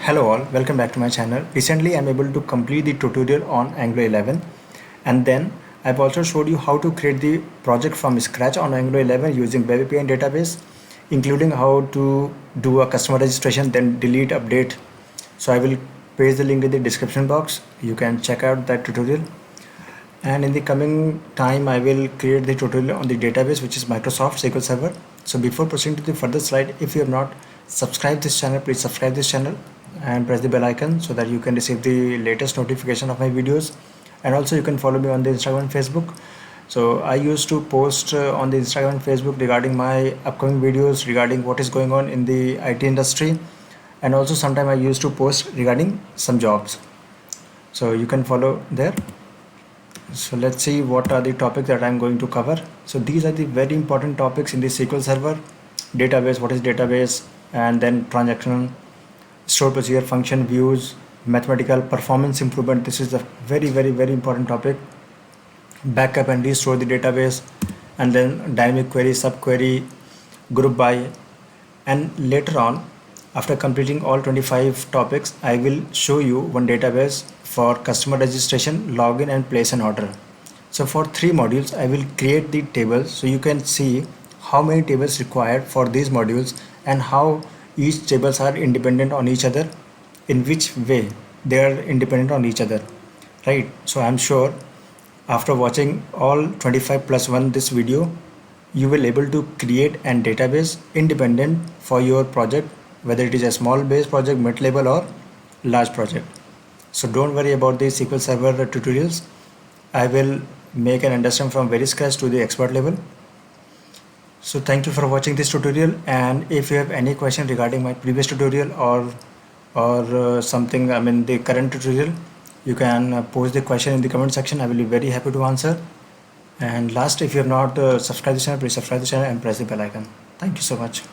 Hello all, welcome back to my channel. Recently I'm able to complete the tutorial on Angular 11 and then I've also showed you how to create the project from scratch on Angular 11 using Web API and database, including how to do a customer registration, then delete, update. So I will paste the link in the description box. You can check out that tutorial. And in the coming time I will create the tutorial on the database, which is Microsoft SQL Server. So before proceeding to the further slide, if you have not subscribed this channel, please subscribe this channel and press the bell icon so that you can receive the latest notification of my videos. And also you can follow me on the Instagram and Facebook. So I used to post on the Instagram and Facebook regarding my upcoming videos, regarding what is going on in the IT industry, and also sometime I used to post regarding some jobs, so you can follow there. So let's see what are the topics that I'm going to cover. So these are the very important topics in the SQL Server. Database, what is database, and then transactional, store procedure, function, views, mathematical, performance improvement. This is a very important topic. Backup and restore the database, and then dynamic query, subquery, group by. And later on, after completing all 25 topics, I will show you one database for customer registration, login, and place an order. So for 3 modules I will create the tables, so you can see how many tables required for these modules and how each tables are independent on each other, in which way they are independent on each other, right? So I'm sure after watching all 25 plus 1 this video, you will able to create an database independent for your project, whether it is a small base project, mid-level, or large project. So don't worry about the SQL Server tutorials. I will make an understand from very scratch to the expert level. So thank you for watching this tutorial, and if you have any question regarding my previous tutorial or something, I mean the current tutorial, you can post the question in the comment section. I will be very happy to answer. And last, if you have not subscribed the channel, please subscribe the channel and press the bell icon. Thank you so much.